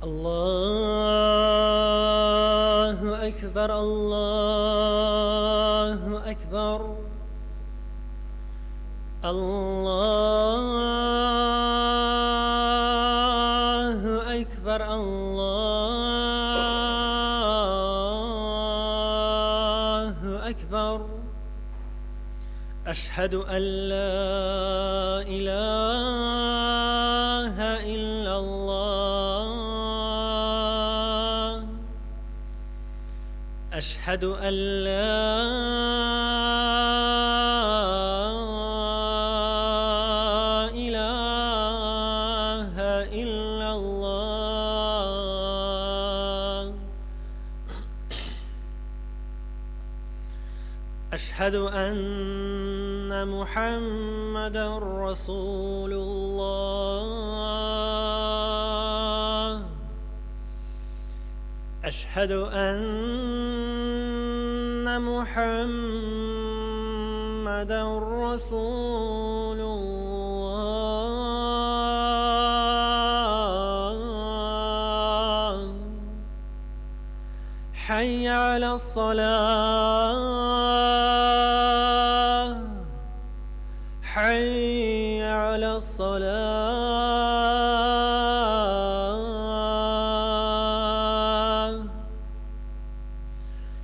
الله أكبر الله أكبر الله أكبر الله أكبر. أشهد أن لا إله إلا الله. أشهد أن لا إله إلا الله. أشهد أن محمدًا رسول الله. أشهد أن محمدًا رسول الله. حي على الصلاة. حي على الصلاة.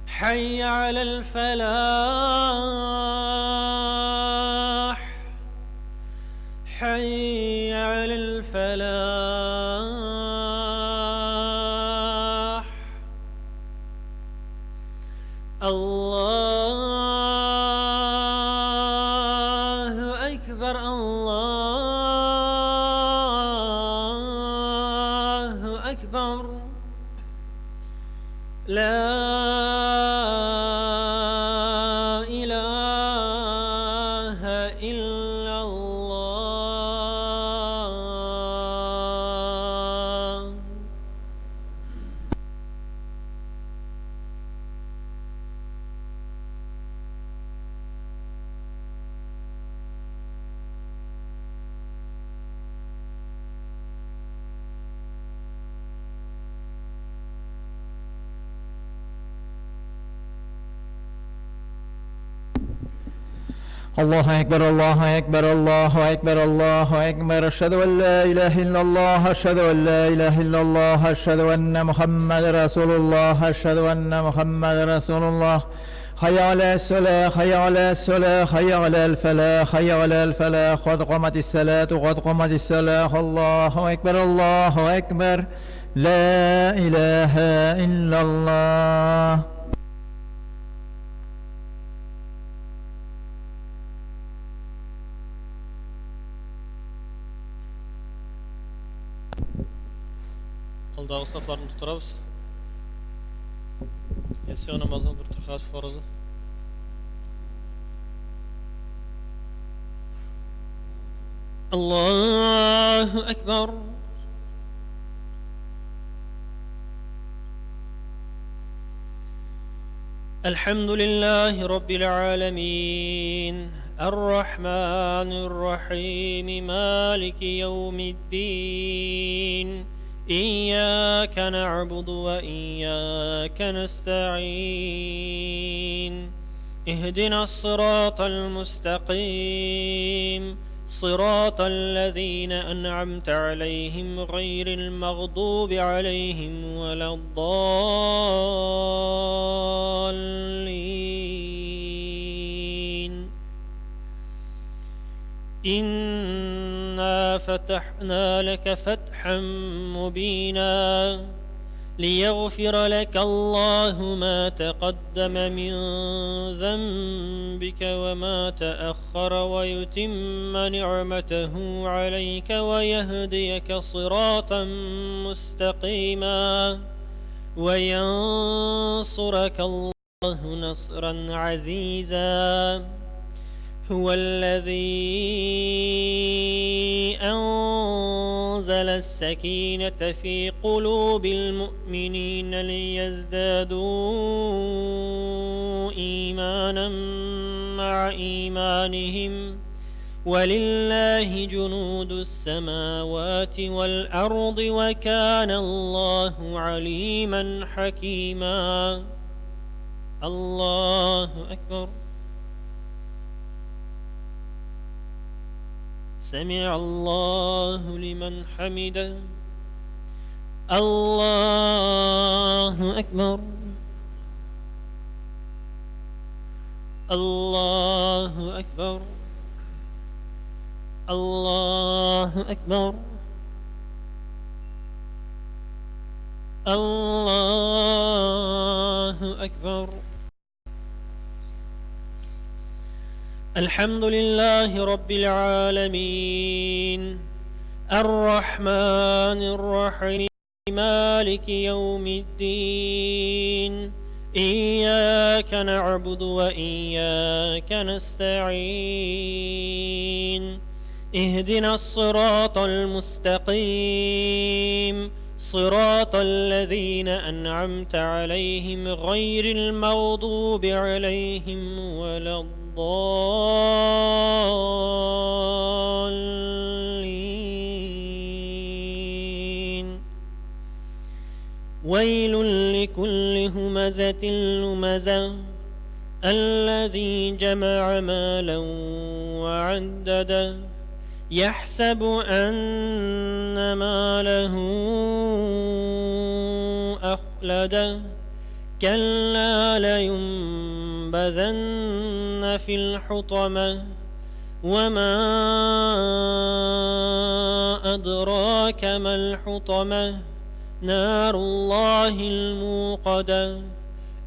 حي على الفلاح. حي على الفلاح. الله أكبر الله أكبر. لا إله إلا الله. الله أكبر الله أكبر الله أكبر الله أكبر. أشهد أن لا إله إلا الله. أشهد أن لا إله إلا الله. أشهد أن محمد رسول الله. أشهد أن محمد رسول الله. حي على الصلاة حي على الصلاة حي على الفلاح حي على الفلاح. قد قامت الصلاة قد قامت الصلاة. الله أكبر الله أكبر. لا إله إلا الله. Alдағы saflarını tuturabız. Yatsı namazını bir tür xas farzı. الله أكبر. الحمد لله رب العالمين الرحمن الرحيم مالك يوم الدين. إياك نعبد وإياك نستعين. اهدنا الصراط المستقيم صراط الذين أنعمت عليهم غير المغضوب عليهم ولا الضالين. إنا فتحنا لك فتحا مبينا ليغفر لك الله ما تقدم من ذنبك وما تأخر ويتم نعمته عليك ويهديك صراطا مستقيما وينصرك الله نصرا عزيزا. هو الذي أنزل السكينة في قلوب المؤمنين ليزدادوا إيمانا مع إيمانهم ولله جنود السماوات والأرض وكان الله عليما حكيما. الله أكبر. سمع الله لمن حمده. الله أكبر. الله أكبر. الله أكبر. الله أكبر. الحمد لله رب العالمين الرحمن الرحيم مالك يوم الدين إياك نعبد وإياك نستعين اهدنا الصراط المستقيم صراط الذين أنعمت عليهم غير المغضوب عليهم ولا الضالين. ويل لكل همزة لمزة الذي جمع مالا وعدده يحسب أن ماله أخلده كلا لينبذن في الحطمة وما أدراك ما الحطمة نار الله الموقدة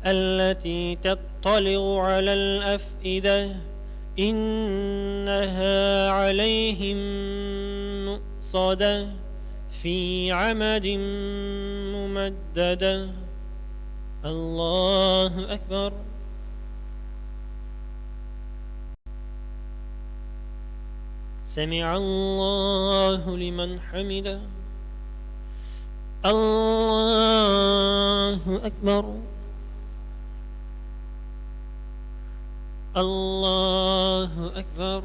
التي تطلع على الأفئدة إنها عليهم مؤصدة في عمد ممددة. الله أكبر. سمع الله لمن حمده. الله أكبر. الله أكبر.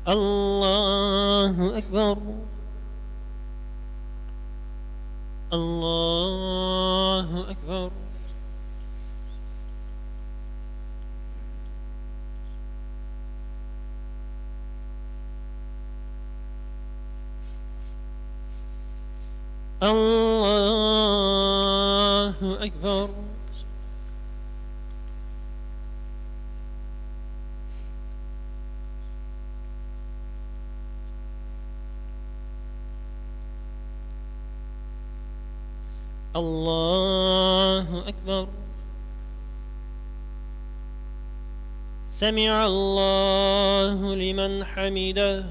الله أكبر. الله أكبر. الله أكبر. الله أكبر. سمع الله لمن حمده.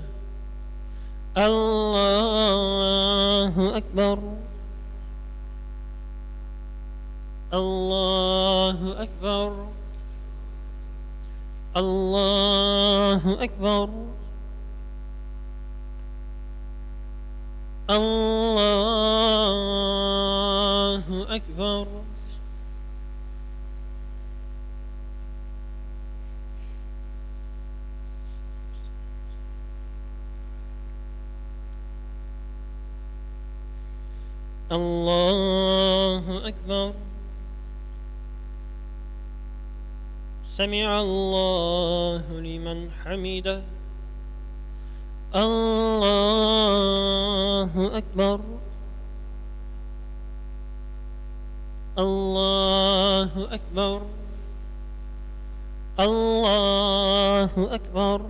الله أكبر. الله أكبر. الله أكبر. الله أكبر. الله أكبر. سمع الله لمن حمده. الله أكبر. الله أكبر. الله أكبر.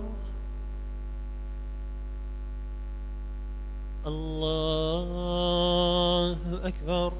الله أكبر.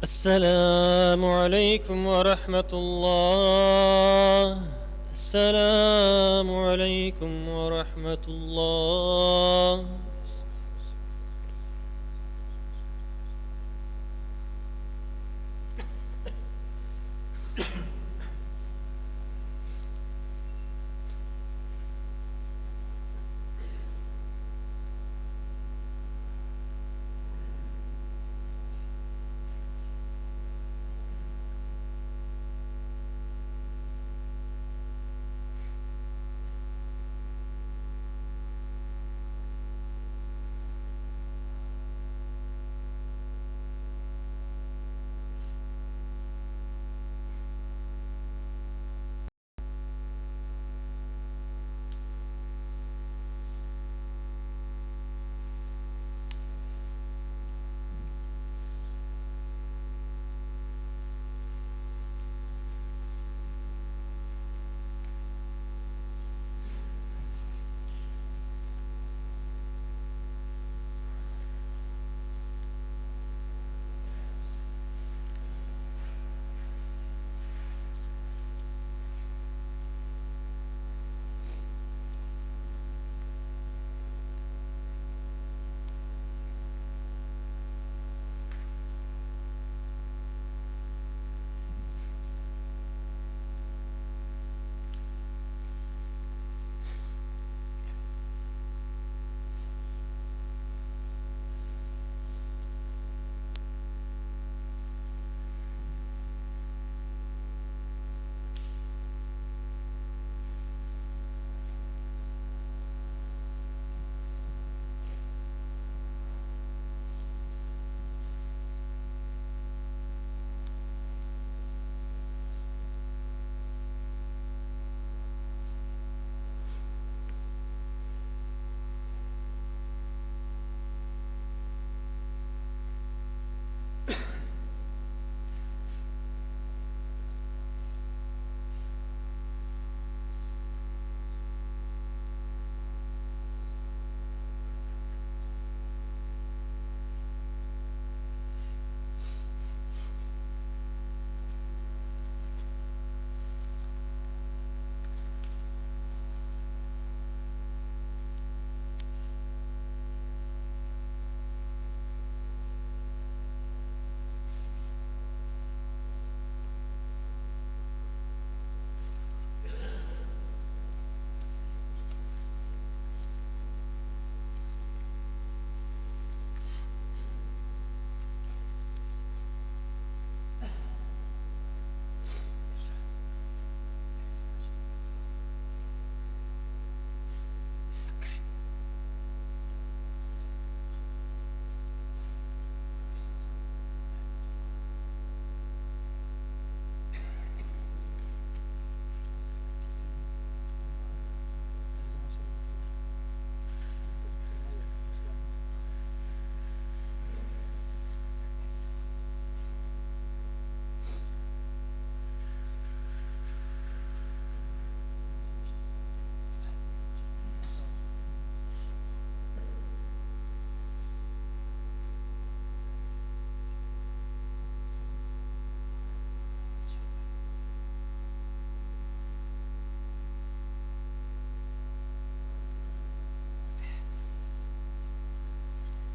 السلام عليكم ورحمة الله. السلام عليكم ورحمة الله.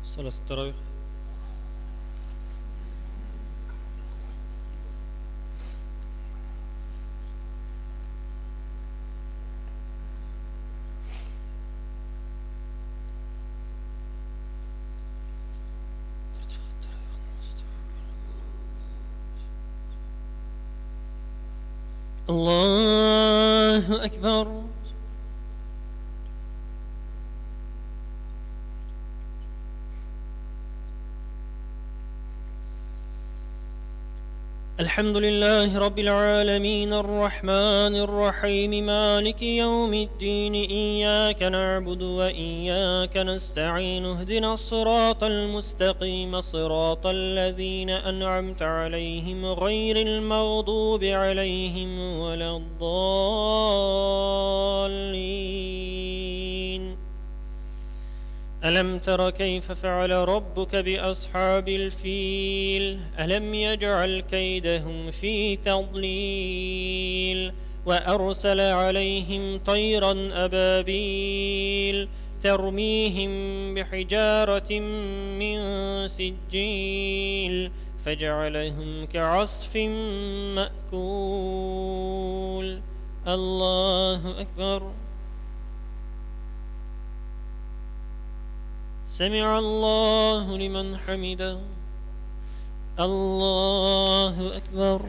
صلاة التراويح. الله أكبر. الحمد لله رب العالمين الرحمن الرحيم مالك يوم الدين إياك نعبد وإياك نستعين اهدنا الصراط المستقيم صراط الذين أنعمت عليهم غير المغضوب عليهم ولا الضالين. ألم تر كيف فعل ربك بأصحاب الفيل ألم يجعل كيدهم في تضليل وأرسل عليهم طيرا أبابيل ترميهم بحجارة من سجيل فجعلهم كعصف مأكول. الله أكبر. سمع الله لمن حمده. الله أكبر.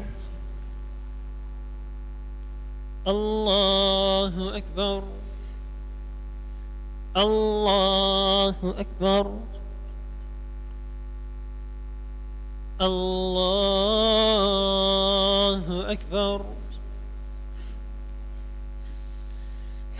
الله أكبر. الله أكبر. الله أكبر.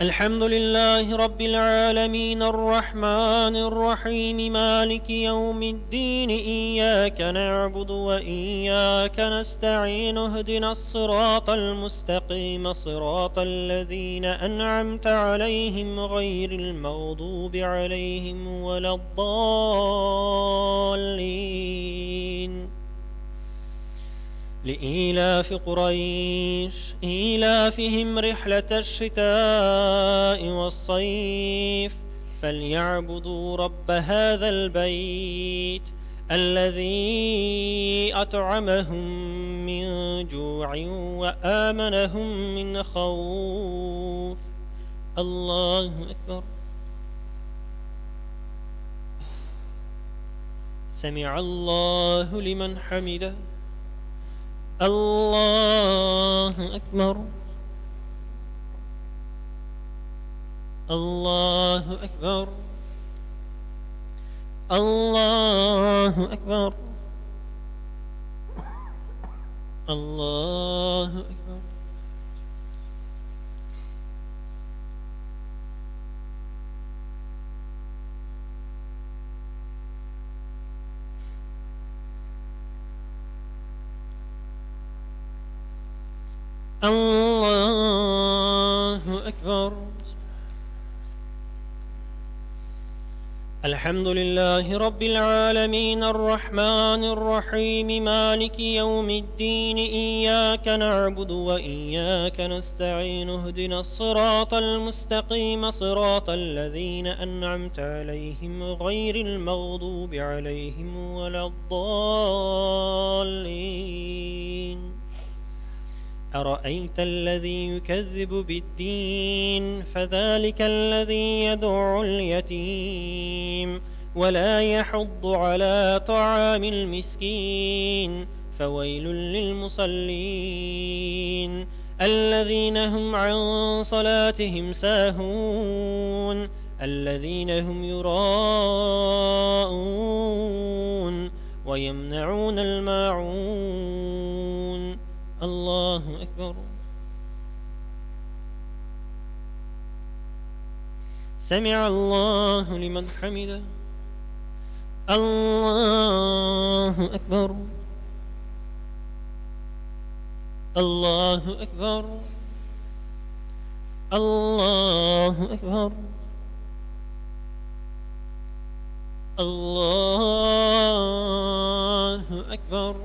الحمد لله رب العالمين الرحمن الرحيم مالك يوم الدين إياك نعبد وإياك نستعين اهدنا الصراط المستقيم صراط الذين أنعمت عليهم غير المغضوب عليهم ولا الضالين. لإيلاف قريش إيلافهم رحلة الشتاء والصيف فليعبدوا رب هذا البيت الذي أطعمهم من جوع وآمنهم من خوف. الله أكبر. سمع الله لمن حمده. الله أكبر. الله أكبر. الله أكبر. الله أكبر. الله أكبر. الحمد لله رب العالمين الرحمن الرحيم مالك يوم الدين إياك نعبد وإياك نستعين اهدنا الصراط المستقيم صراط الذين أنعمت عليهم غير المغضوب عليهم ولا الضالين. أرأيت الذي يكذب بالدين فذلك الذي يدع اليتيم ولا يحض على طعام المسكين فويل للمصلين الذين هم عن صلاتهم ساهون الذين هم يراءون ويمنعون الماعون. الله أكبر. سمع الله لمن حمده. الله أكبر. الله أكبر. الله أكبر. الله أكبر.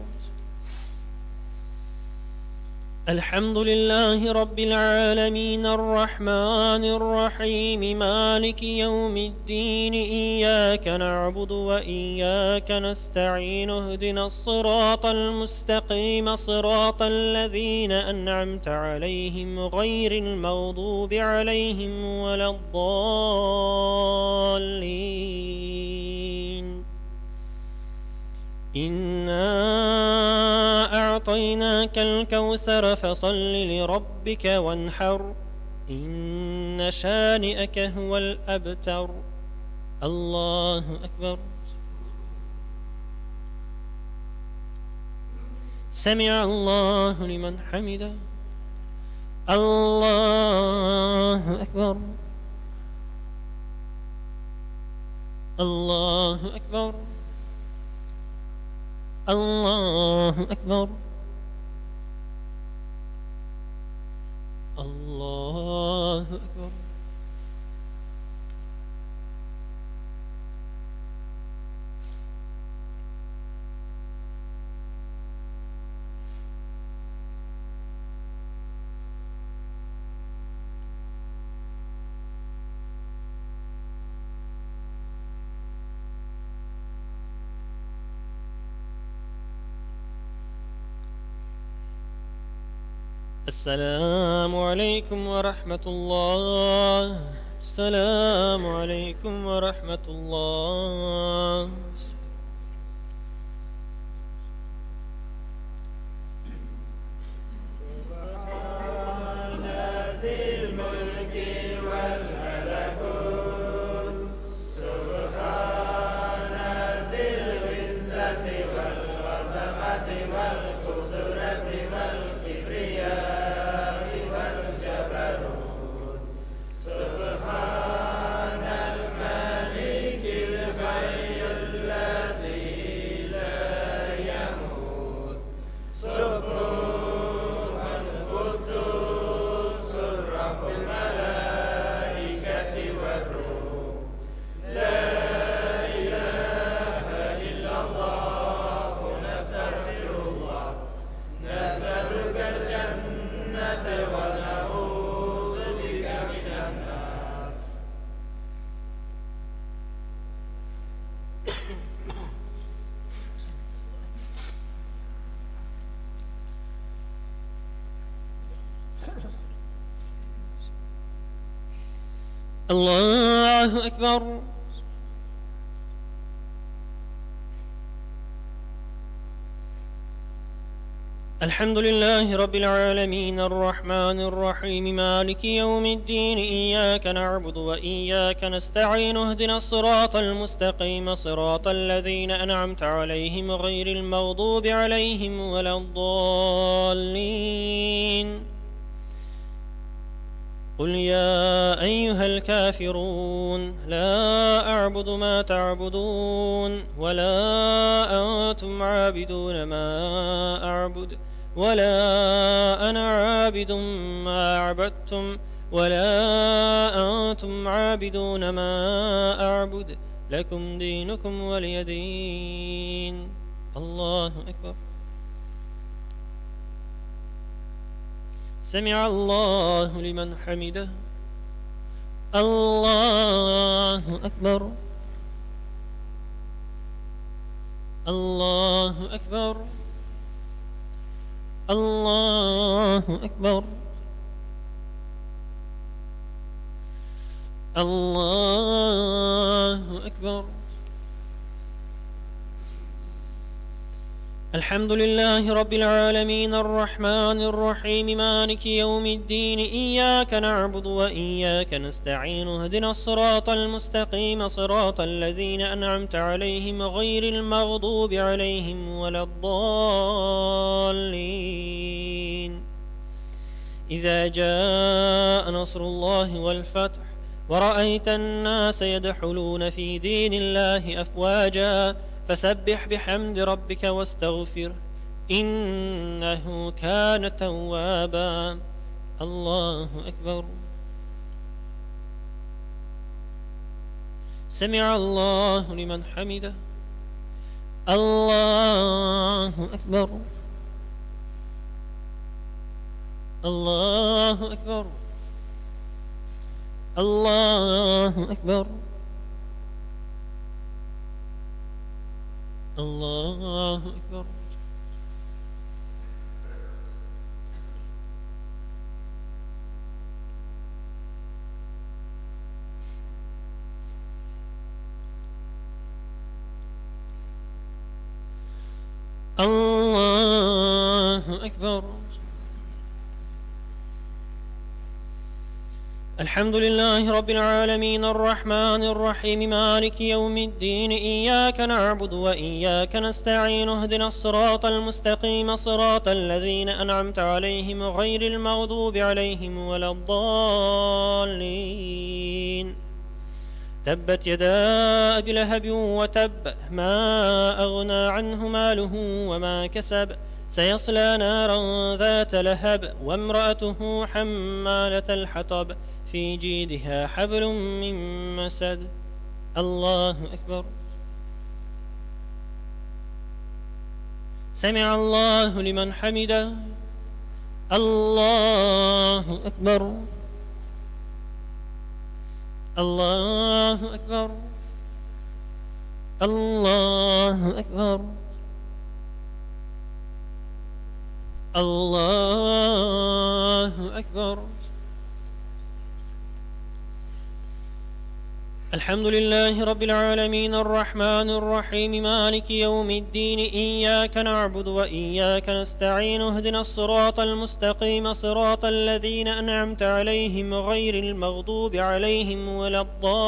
الحمد لله رب العالمين الرحمن الرحيم مالك يوم الدين إياك نعبد وإياك نستعين اهدنا الصراط المستقيم صراط الذين أنعمت عليهم غير المغضوب عليهم ولا الضالين. إنا أعطيناك الكوثر فصل لربك وانحر إن شانئك هو الأبتر. الله أكبر. سمع الله لمن حمده. الله أكبر. الله أكبر. الله أكبر. الله أكبر. السلام عليكم ورحمة الله. السلام عليكم ورحمة الله. الله أكبر. الحمد لله رب العالمين الرحمن الرحيم مالك يوم الدين إياك نعبد وإياك نستعين اهدنا الصراط المستقيم صراط الذين أنعمت عليهم غير المغضوب عليهم ولا الضالين. قل يا أيها الكافرون لا أعبد ما تعبدون ولا أنتم عابدون ما أعبد ولا أنا عابد ما عبدتم ولا أنتم عابدون ما أعبد لكم دينكم ولي دين. الله أكبر. سمع الله لمن حمده. الله أكبر. الله أكبر. الله أكبر. الله أكبر. الحمد لله رب العالمين الرحمن الرحيم مالك يوم الدين إياك نعبد وإياك نستعين اهدنا الصراط المستقيم صراط الذين أنعمت عليهم غير المغضوب عليهم ولا الضالين. إذا جاء نصر الله والفتح ورأيت الناس يدخلون في دين الله أفواجا فسبح بحمد ربك واستغفره إنه كان توابا. الله أكبر. سمع الله لمن حمده. الله أكبر. الله أكبر. الله أكبر. الله أكبر. الله أكبر. الحمد لله رب العالمين الرحمن الرحيم مالك يوم الدين إياك نعبد وإياك نستعين اهدنا الصراط المستقيم صراط الذين أنعمت عليهم غير المغضوب عليهم ولا الضالين. تبت يدا أبي لهب وتب ما أغنى عنه ماله وما كسب سيصلى نارا ذات لهب وامرأته حمالة الحطب في جيدها حبل من مسد. الله أكبر. سمع الله لمن حمده. الله أكبر. الله أكبر. الله أكبر. الله أكبر. الحمد لله رب العالمين الرحمن الرحيم مالك يوم الدين إياك نعبد وإياك نستعين اهدنا الصراط المستقيم صراط الذين أنعمت عليهم غير المغضوب عليهم ولا الضالين.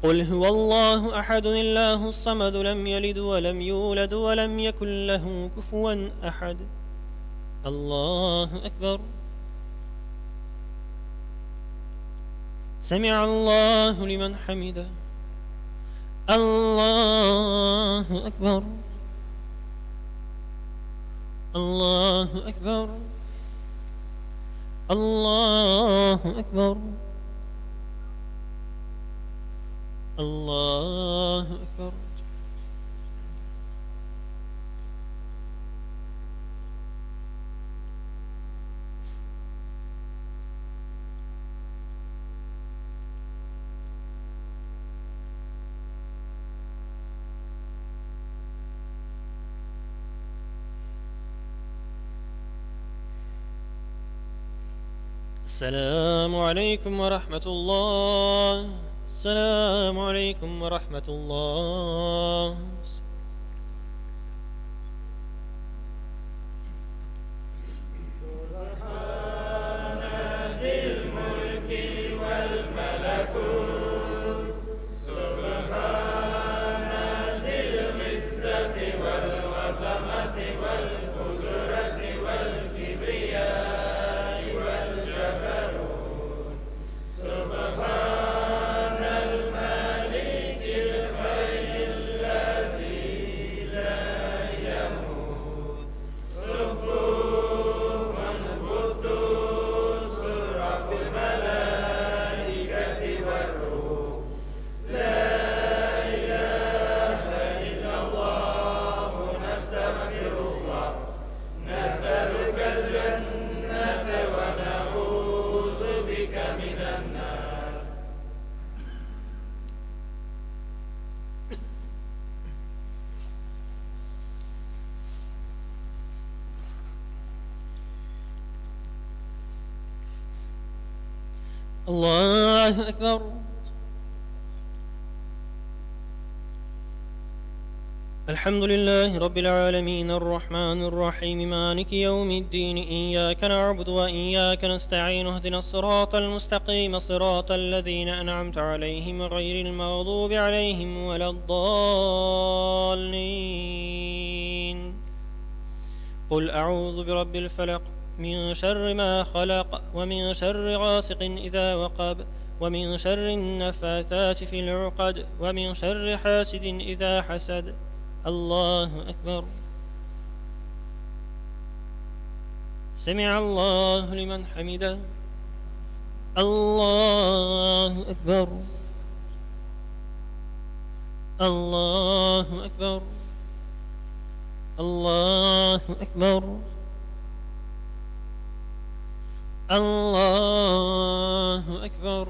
قل هو الله أحد الله الصمد لم يلد ولم يولد ولم يكن له كفوا أحد. الله أكبر. سمع الله لمن حمده. الله أكبر. الله أكبر. الله أكبر. الله أكبر. السلام عليكم ورحمة الله. السلام عليكم ورحمة الله. الله أكبر. الحمد لله رب العالمين الرحمن الرحيم مالك يوم الدين إياك نعبد وإياك نستعين اهدنا الصراط المستقيم صراط الذين أنعمت عليهم غير المغضوب عليهم ولا الضالين. قل أعوذ برب الفلق من شر ما خلق ومن شر غاسق إذا وقب ومن شر النفاثات في العقد ومن شر حاسد إذا حسد. الله أكبر. سمع الله لمن حمده. الله أكبر. الله أكبر. الله أكبر. الله أكبر.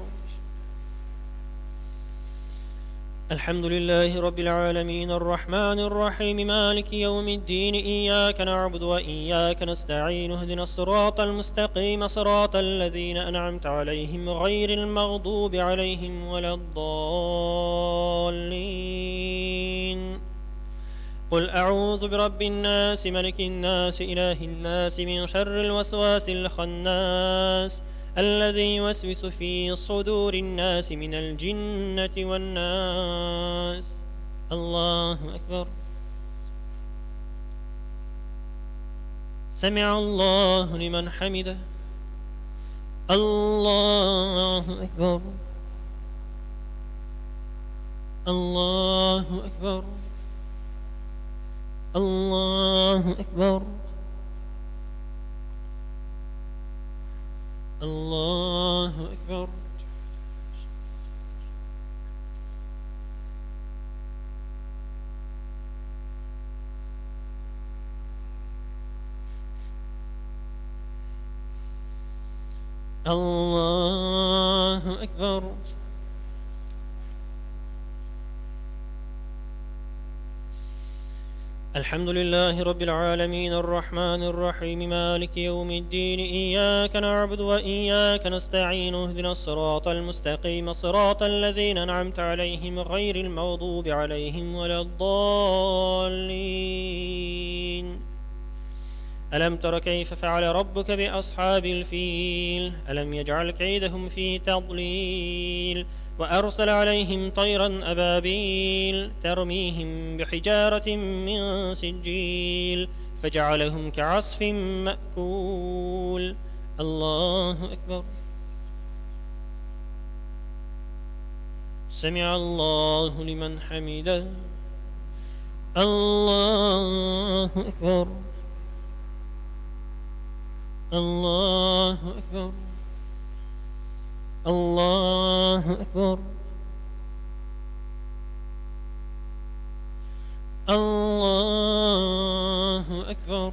الحمد لله رب العالمين الرحمن الرحيم مالك يوم الدين إياك نعبد وإياك نستعين اهدنا الصراط المستقيم صراط الذين أنعمت عليهم غير المغضوب عليهم ولا الضالين. قل أعوذ برب الناس ملك الناس إله الناس من شر الوسواس الخناس الذي يوسوس في صدور الناس من الجنة والناس. الله أكبر. سمع الله لمن حمده. الله أكبر. الله أكبر. الله أكبر. الله أكبر. الله أكبر. الحمد لله رب العالمين الرحمن الرحيم مالك يوم الدين إياك نعبد وإياك نستعين اهدنا الصراط المستقيم صراط الذين أنعمت عليهم غير المغضوب عليهم ولا الضالين. ألم تر كيف فعل ربك بأصحاب الفيل ألم يجعل كيدهم في تضليل وأرسل عليهم طيرا أبابيل ترميهم بحجارة من سجيل فجعلهم كعصف مأكول. الله أكبر. سمع الله لمن حمده. الله أكبر. الله أكبر. الله أكبر. الله أكبر.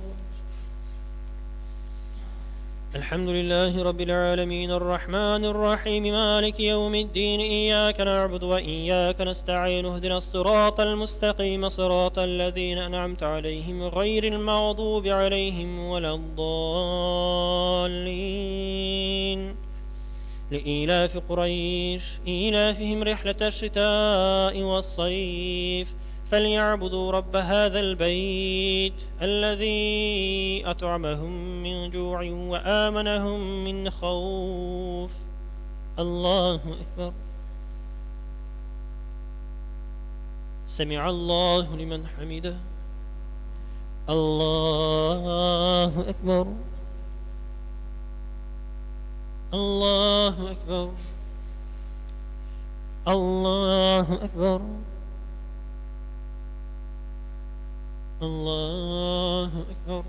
الحمد لله رب العالمين الرحمن الرحيم مالك يوم الدين إياك نعبد وإياك نستعين اهدنا الصراط المستقيم صراط الذين أنعمت عليهم غير المغضوب عليهم ولا الضالين. لإيلاف قريش إيلافهم رحلة الشتاء والصيف فليعبدوا رب هذا البيت الذي أطعمهم من جوع وآمنهم من خوف. الله أكبر. سمع الله لمن حمده. الله أكبر. الله أكبر. الله أكبر. الله أكبر.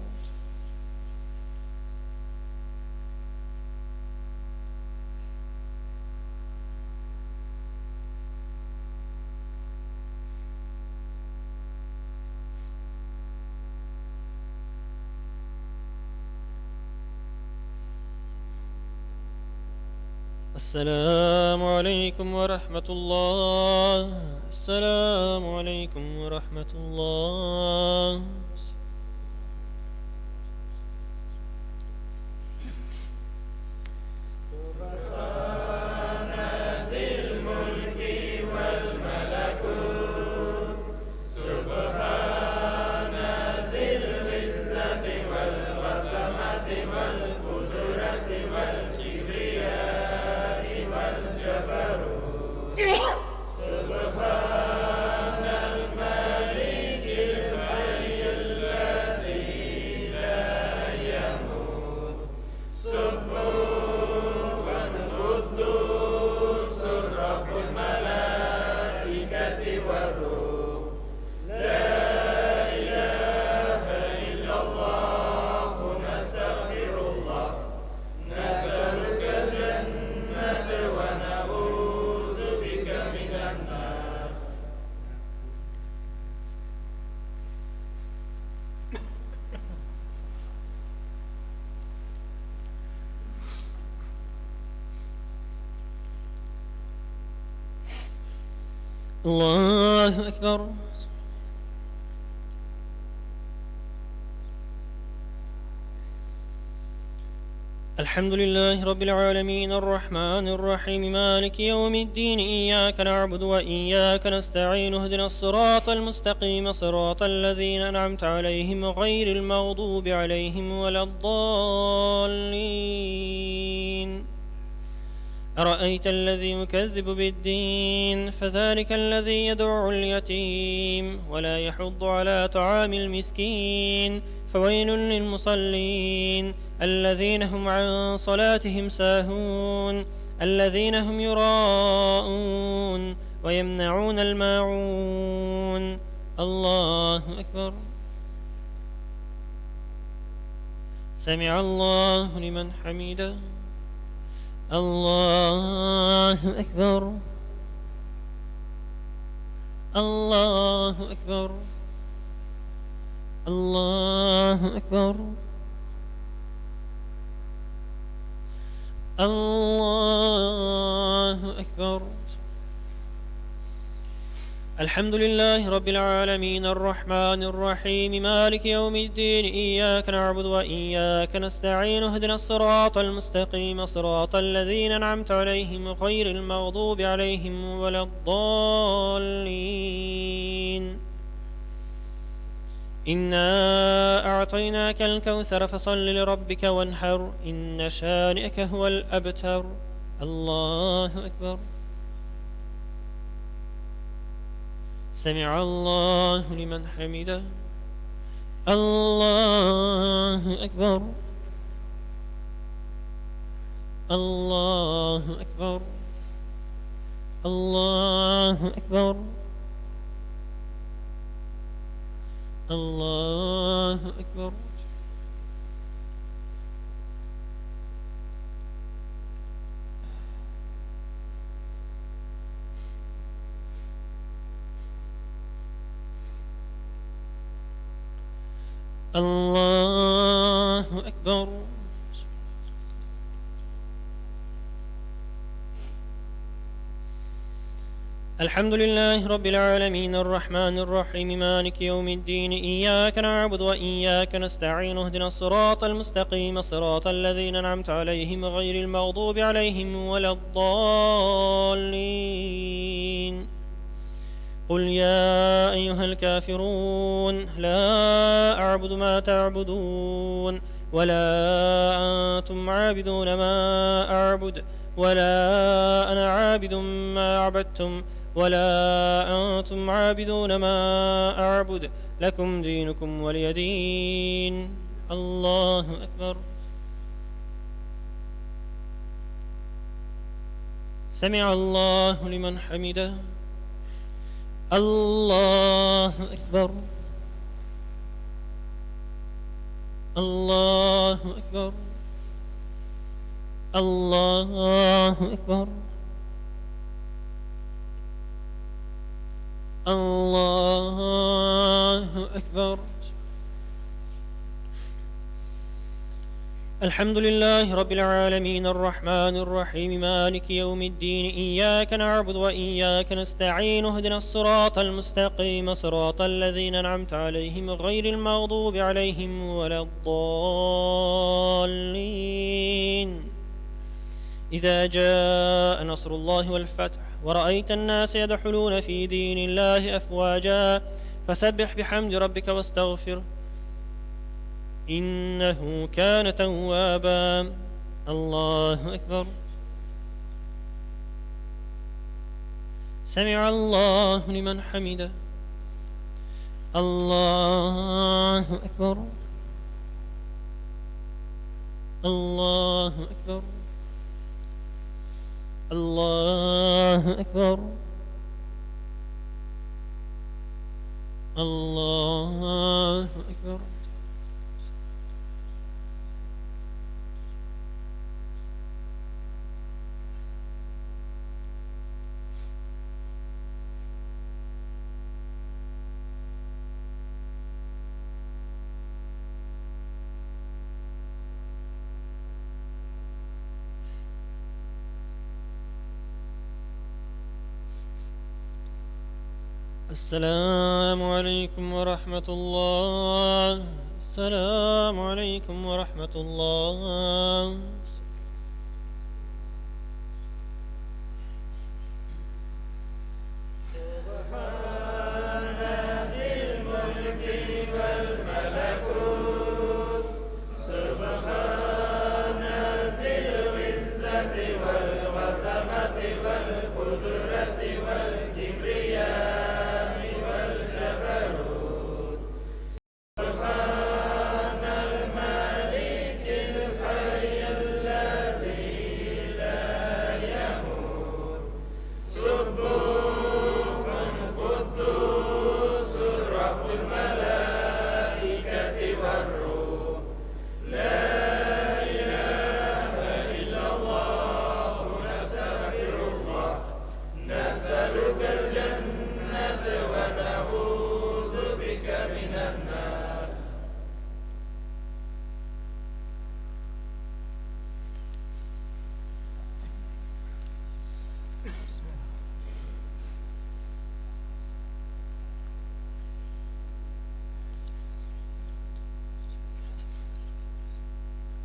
السلام عليكم ورحمة الله. السلام عليكم ورحمة الله. الله أكبر. الحمد لله رب العالمين الرحمن الرحيم مالك يوم الدين إياك نعبد وإياك نستعين اهدنا الصراط المستقيم صراط الذين أنعمت عليهم غير المغضوب عليهم ولا الضالين. أرأيت الذي يكذب بالدين فذلك الذي يدعو اليتيم ولا يحض على طعام المسكين فويل للمصلين الذين هم عن صلاتهم ساهون الذين هم يراءون ويمنعون الماعون. الله أكبر. سمع الله لمن حمده. الله أكبر. الله أكبر. الله أكبر. الله أكبر. الحمد لله رب العالمين الرحمن الرحيم مالك يوم الدين إياك نعبد وإياك نستعين اهدنا الصراط المستقيم صراط الذين أنعمت عليهم غير المغضوب عليهم ولا الضالين. إنا أعطيناك الكوثر فصل لربك وانحر إن شانئك هو الأبتر. الله أكبر. سمع الله لمن حمده. الله أكبر. الله أكبر. الله أكبر. الله أكبر. الله أكبر. الحمد لله رب العالمين الرحمن الرحيم مالك يوم الدين إياك نعبد وإياك نستعين اهدنا الصراط المستقيم صراط الذين أنعمت عليهم غير المغضوب عليهم ولا الضالين. قل يا أيها الكافرون لا أعبد ما تعبدون ولا أنتم عابدون ما أعبد ولا أنا عابد ما عبدتم ولا أنتم عابدون ما أعبد لكم دينكم ولي دين. الله أكبر. سمع الله لمن حمده. الله أكبر. الله أكبر. الله أكبر. الله أكبر. الحمد لله رب العالمين الرحمن الرحيم مالك يوم الدين إياك نعبد وإياك نستعين اهدنا الصراط المستقيم صراط الذين أنعمت عليهم غير المغضوب عليهم ولا الضالين. إذا جاء نصر الله والفتح ورأيت الناس يدخلون في دين الله أفواجا فسبح بحمد ربك واستغفره إنه كان توابا. الله أكبر. سمع الله لمن حمده. الله أكبر. الله أكبر. الله أكبر. الله أكبر. السلام عليكم ورحمة الله. السلام عليكم ورحمة الله.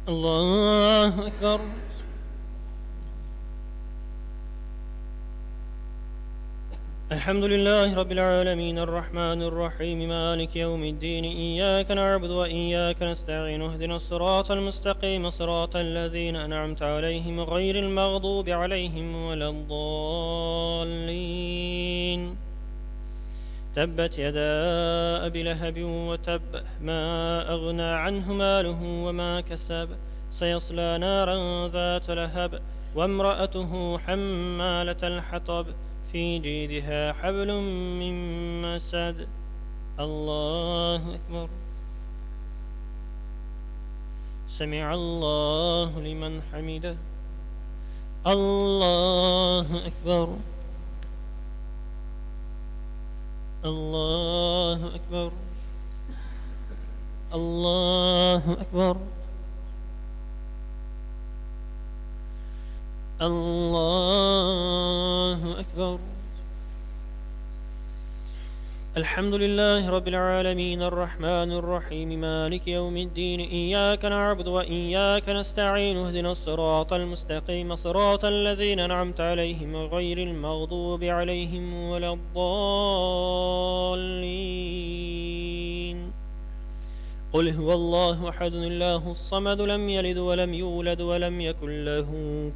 الله أكبر. الحمد لله رب العالمين الرحمن الرحيم مالك يوم الدين إياك نعبد وإياك نستعين اهدنا الصراط المستقيم صراط الذين أنعمت عليهم غير المغضوب عليهم ولا الضالين. تبت يدا أبي لهب وتب ما أغنى عنه ماله وما كسب سيصلى نارا ذات لهب وامرأته حمالة الحطب في جيدها حبل من مسد. الله أكبر. سمع الله لمن حمده. الله أكبر. الله أكبر. الله أكبر. الله أكبر. الحمد لله رب العالمين الرحمن الرحيم مالك يوم الدين إياك نعبد وإياك نستعين اهدنا الصراط المستقيم صراط الذين أنعمت عليهم غير المغضوب عليهم ولا الضالين. قل هو الله أحد الله الصمد لم يلد ولم يولد ولم يكن له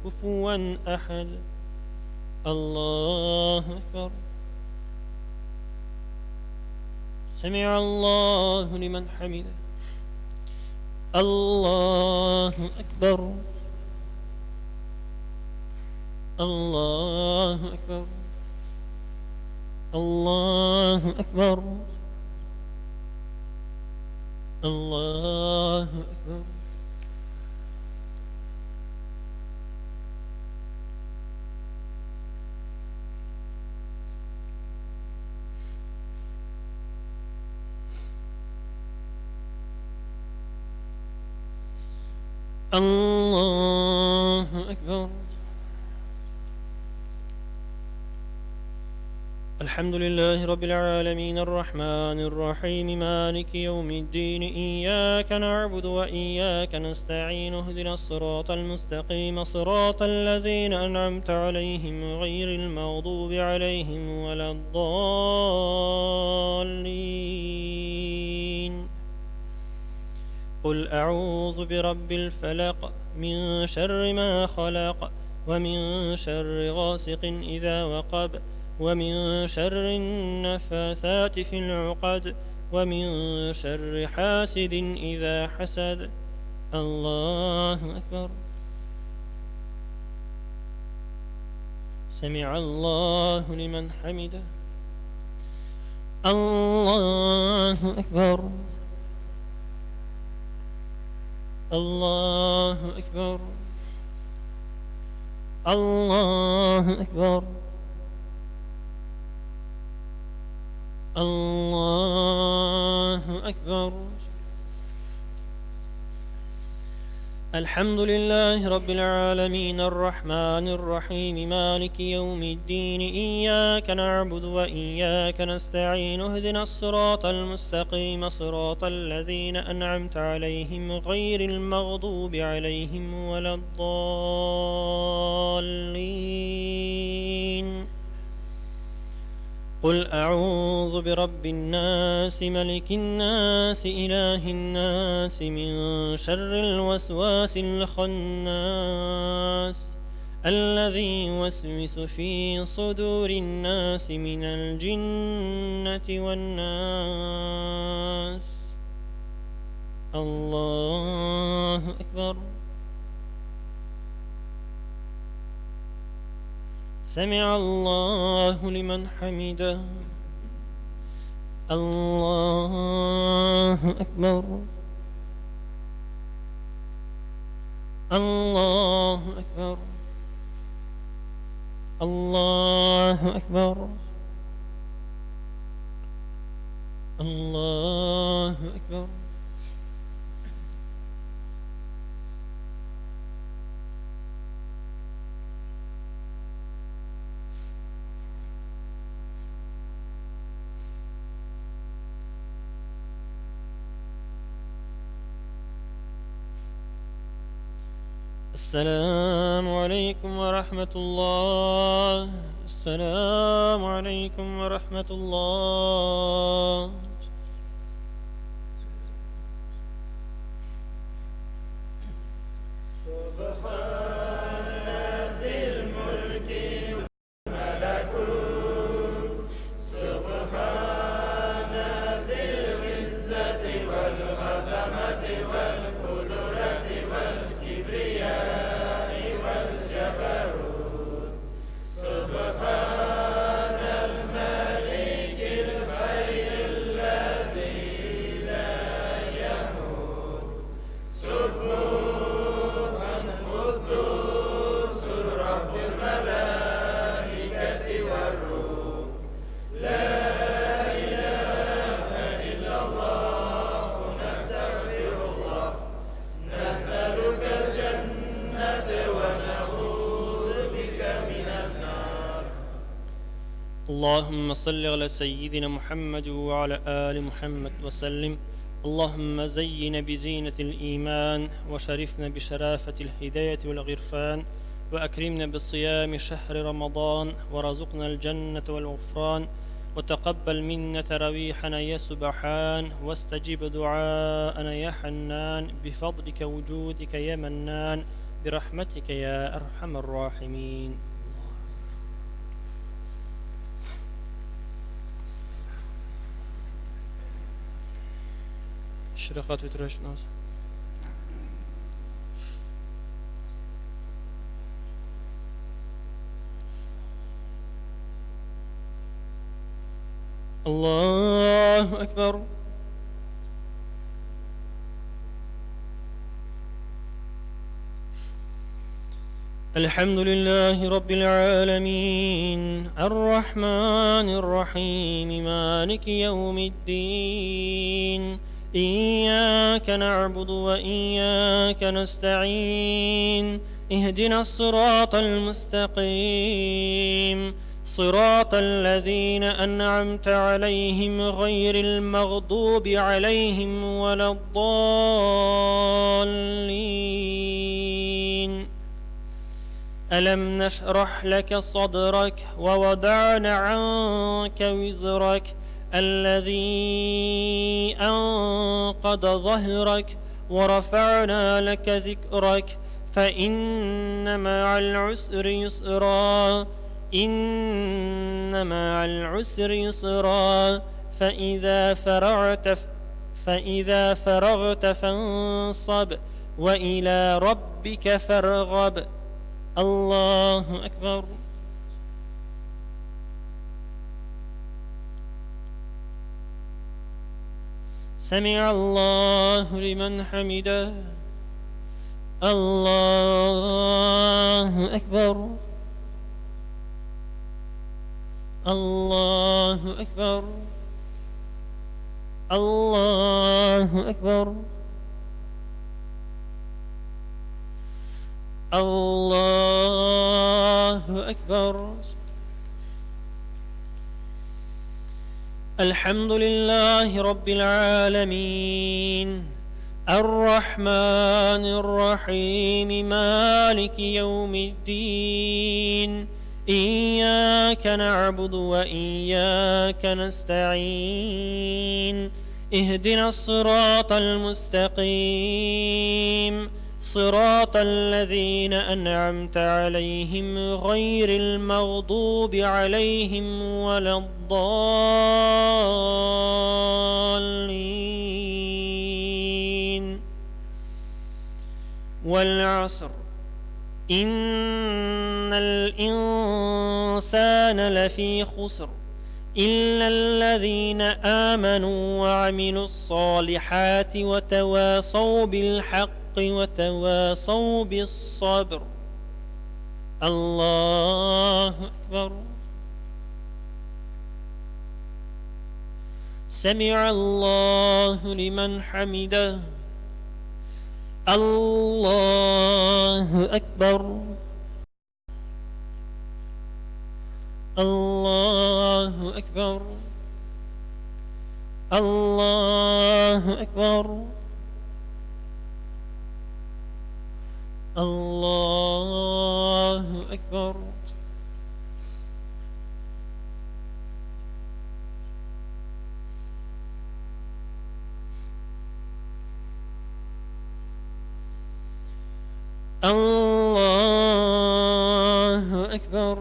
كفوا أحد. الله أكبر. سمع الله لمن حمده. الله أكبر. الله أكبر. الله أكبر. الله أكبر. الله أكبر. الحمد لله رب العالمين الرحمن الرحيم مالك يوم الدين إياك نعبد وإياك نستعين اهدنا الصراط المستقيم صراط الذين أنعمت عليهم غير المغضوب عليهم ولا الضالين. قل أعوذ برب الفلق من شر ما خلق ومن شر غاسق إذا وقب ومن شر النفاثات في العقد ومن شر حاسد إذا حسد. الله أكبر. سمع الله لمن حمده. الله أكبر. الله أكبر. الله أكبر. الله أكبر. الحمد لله رب العالمين الرحمن الرحيم مالك يوم الدين إياك نعبد وإياك نستعين اهدنا الصراط المستقيم صراط الذين أنعمت عليهم غير المغضوب عليهم ولا الضالين. قل أعوذ برب الناس ملك الناس إله الناس من شر الوسواس الخناس الذي يوسوس في صدور الناس من الجنة والناس. الله أكبر. سمع الله لمن حمده. الله أكبر. الله أكبر. الله أكبر. الله أكبر. السلام عليكم ورحمة الله. السلام عليكم ورحمة الله. اللهم صل على سيدنا محمد وعلى آل محمد وسلم. اللهم زين بزينة الإيمان، وشرفنا بشرافة الهداية والغرفان، وأكرمنا بصيام شهر رمضان، ورزقنا الجنة والغفران، وتقبل منا تراويحنا يا سبحان، واستجب دعاءنا يا حنان، بفضلك وجودك يا منان، برحمتك يا أرحم الراحمين. اشرقت وترشناس. الله أكبر. الحمد لله رب العالمين، الرحمن الرحيم، مالك يوم الدين. إياك نعبد وإياك نستعين، اهدنا الصراط المستقيم، صراط الذين أنعمت عليهم غير المغضوب عليهم ولا الضالين. ألم نشرح لك صدرك ووضعنا عنك وزرك الذي أنقض ظهرك، ورفعنا لك ذكرك، فإن مع العسر يسرا، إن مع العسر يسرا، فإذا فرغت فانصب، وإلى ربك فارغب. الله أكبر. سمع الله لمن حمده. الله أكبر. الله أكبر. الله أكبر. الله أكبر. الحمد لله رب العالمين، الرحمن الرحيم، مالك يوم الدين. إياك نعبد وإياك نستعين، اهدنا الصراط المستقيم، صراط الذين أنعمت عليهم غير المغضوب عليهم ولا الضالين. والعصر، إن الإنسان لفي خسر إلا الذين آمنوا وعملوا الصالحات وتواصوا بالحق وتواصوا بالصبر. الله أكبر. سمع الله لمن حمده. الله أكبر. الله أكبر. الله أكبر. الله الله أكبر.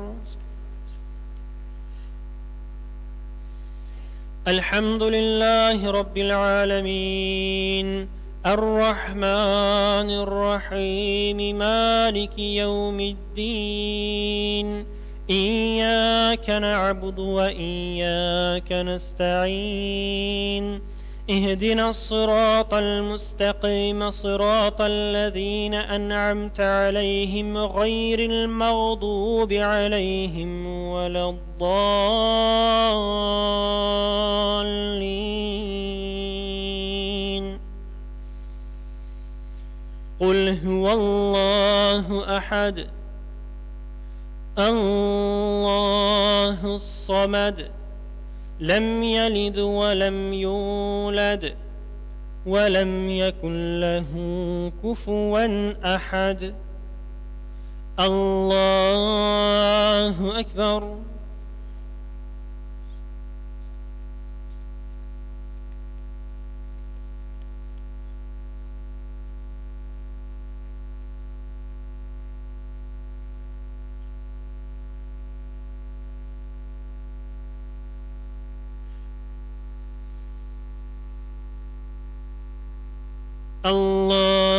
الحمد لله رب العالمين الرحمن الرحيم مالك يوم الدين إياك نعبد وإياك نستعين اهدنا الصراط المستقيم صراط الذين أنعمت عليهم غير المغضوب عليهم ولا الضالين. قل هو الله أحد الله الصمد لم يلد ولم يولد ولم يكن له كفوا أحد. الله أكبر.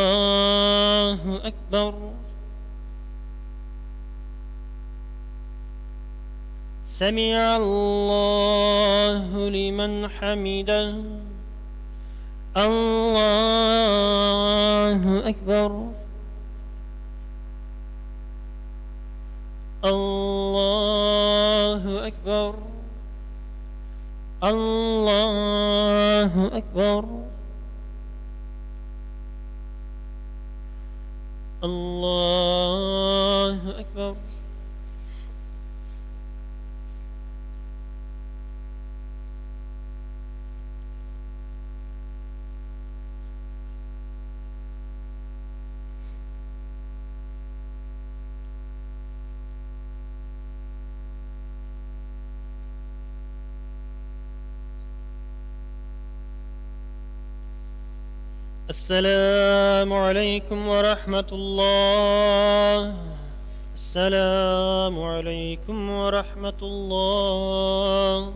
الله أكبر. سمع الله لمن حمده. الله أكبر. الله أكبر. الله أكبر. الله أكبر. السلام عليكم ورحمة الله. السلام عليكم ورحمة الله.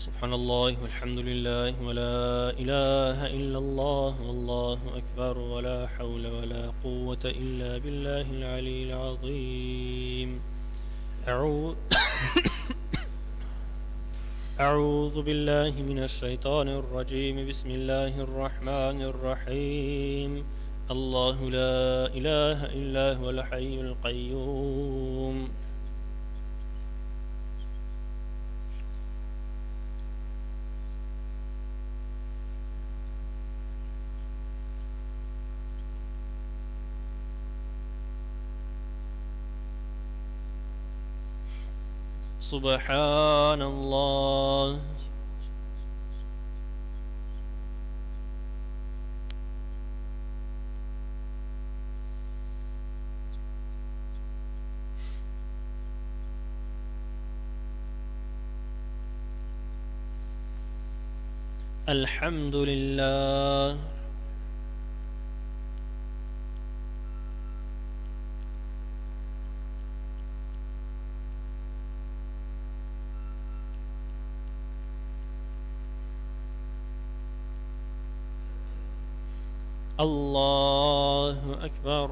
سبحان الله والحمد لله ولا إله إلا الله والله أكبر ولا حول ولا قوة إلا بالله العلي العظيم. أعوذ بالله من الشيطان الرجيم. بسم الله الرحمن الرحيم. الله لا إله إلا هو الحي القيوم. سبحان الله. الحمد لله. الله أكبر.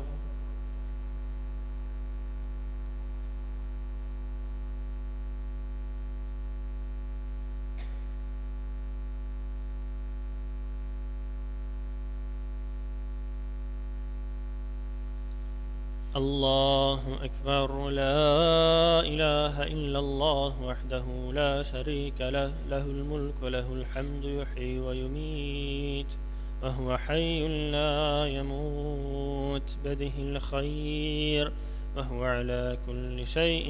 الله أكبر. لا إله إلا الله وحده لا شريك له له الملك وله الحمد يحيي ويميت وهو حي لا يموت بيده الخير وهو على كل شيء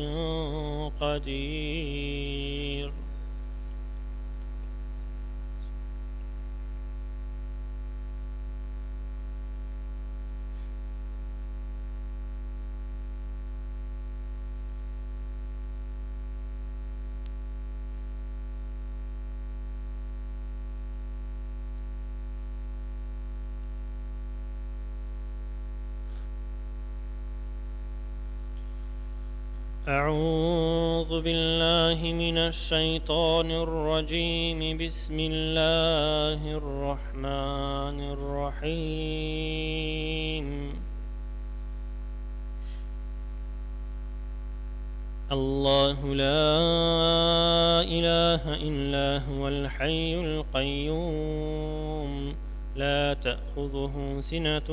قدير. أعوذ بالله من الشيطان الرجيم. بسم الله الرحمن الرحيم. الله لا إله إلا هو الحي القيوم لا تأخذه سنة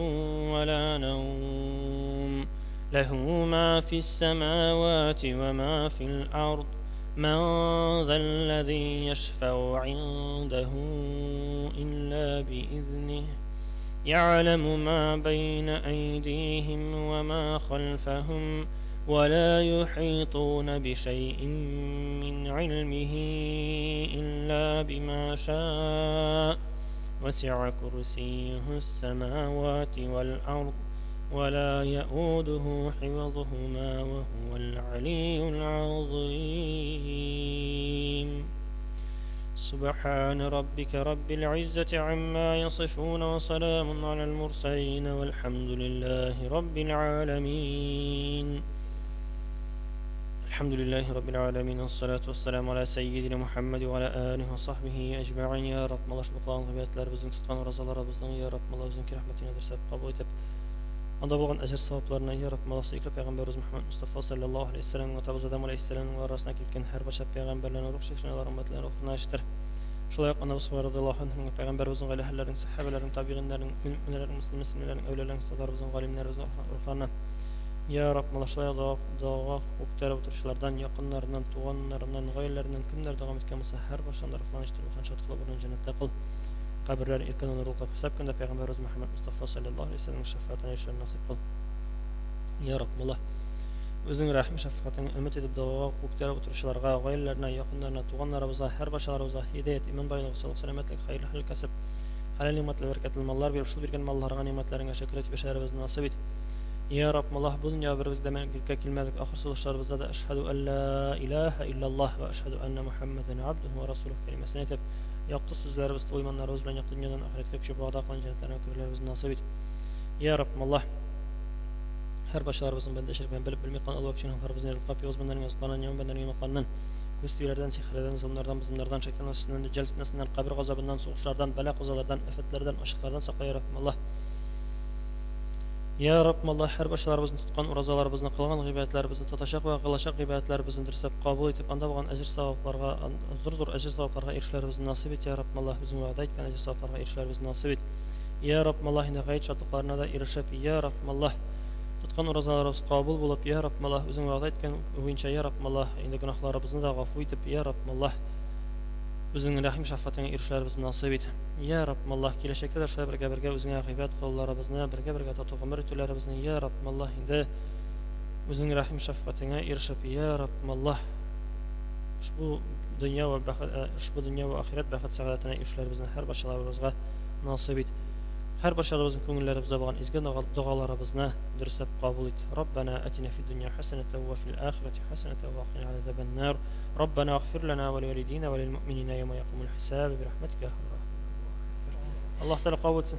ولا نوم له ما في السماوات وما في الأرض من ذا الذي يشفع عنده إلا بإذنه يعلم ما بين أيديهم وما خلفهم ولا يحيطون بشيء من علمه إلا بما شاء وسع كرسيه السماوات والأرض ولا يؤوده حفظهما وهو العلي العظيم. سبحان ربك رب العزة عما يصفون وسلام على المرسلين والحمد لله رب العالمين. الحمد لله رب العالمين والصلاة والسلام على سيدنا محمد وعلى آله وصحبه أجمعين. Ya Rabb, Allah şubuklarını hübiyetlerimizin tutkan razalarımızın Ya Rabb, Allah bizimki rahmetine dürsep kabul edip anda bulgan ecir savaplarına Ya Rabb, Allah sürekli Peygamberimiz Muhammed Mustafa sallallahu aleyhi ve sellem ve Tabuz Adam aleyhisselamın arasına kilken her başa peygamberlerine ruh şifrine rahmetlerine ruhuna iştir. Şolay Annabi sallallahu aleyhi ve sellem Peygamberimizin galihlerin, sahabelerin, tabiğinlerin, müminlerin, müslimlerin, evlilerin, sadarımızın, galimlerimizin ruhlarına Ya Rabb, Allah şolay dağa hukuklara oturuşlardan, yakınlarından, tuğanlarından, gayrelerinden kimler devam etken olsa her başlarında ruhlarına iştir. Ruhlan şatıkla bunun cennette kıl. Kabirler irken onur olup hesap günde Peygamberimiz Muhammed Mustafa sallallahu aleyhi ve sellem şefaatine işlerini nasip kıl. Ya Rabb, Allah özün rahmi şefaatine ümit edip dağa hukuklara oturuşlarga, gayrellerine, yakınlarına, tuğanlarımıza, her başlarımıza hidayet, iman bayılığı, sağlık, selametlik, hayırlı halil kasıp, halal nimetli, bereketli mallar verip, şul birgen mallarına nimetlerine şükür et, beşerimizi nasip et. Ya Rabb, Allah bu dünya birimizde menekilke kilmedik, ahir suluşlarımızda da eşhedü en la ilahe illallah ve eşhedü enne Muhammeden abduhu ve rasuluhu kelimesini etip, yaktı sözlerimiz, imanlarımız bilen yaktı dünyadan ahiretke kişi bağda kalan cennetlerine kübirlerimizi nasip et. Ya Rabb, Allah her başlarımızın bende şirken bilip bilmek kalan Allah kişinin halkarımızın erilip kapı yozmanların yazıklanan, yaman benlerin yemaklarından, küstülerden, sihirlerden, zulümlerden, bizimlerden, şeytan asısından, deccal fitnesinden, kabir gazabından, soğuşlardan, bela kazalardan, efetlerden, aşıklardan sakla Ya Rabbim Allah. Ya Rabbim Allah, her başlarımızın tutkan urazalarımızın, kılgan gıybetlerimizin, tataşak ve kılaşak gıybetlerimizin dürsep kabul etip, anda boğan ecir savaplarga, zor ecir savaplarga erişlerimizi nasip et. Ya Rabbim Allah, bizim vaada etken ecir savaplarga erişlerimizi nasip et. Ya Rabbim Allah, yine gayet şartlıklarına da erişip, Ya Rabbim Allah, tutkan urazalarımız kabul bulup, Ya Rabbim Allah, bizim vaada etken uyunca, Ya Rabbim Allah, yine günahlarımızı da gafu etip, Ya Rabbim Allah, özünün rahim şefaatine erişlerimizi nasip et. Ya Rabbim Allah, gelecekte de şöyle birge özüne gıybet kıllarımızı, birge totuğum ritülerimizi, Ya Rabbim Allah, indi özünün rahim şefaatine erişip, Ya Rabbim Allah, şu dünya ve ahiret bəxət saadetine erişlerimizi her başlarımızga nasip et. Her başarımızın köngüllerimizde bağlan izgin dualarımızı dürsep kabul et. Rabbena atina fid dunya haseneten ve fil ahireti haseneten ve qina azaben nar. Rabbena ighfir lana ve livalidina ve lil mu'minina yevme yaqumul hisab bi rahmetike ya erhamer rahimin. Allah Teala kabul etsin.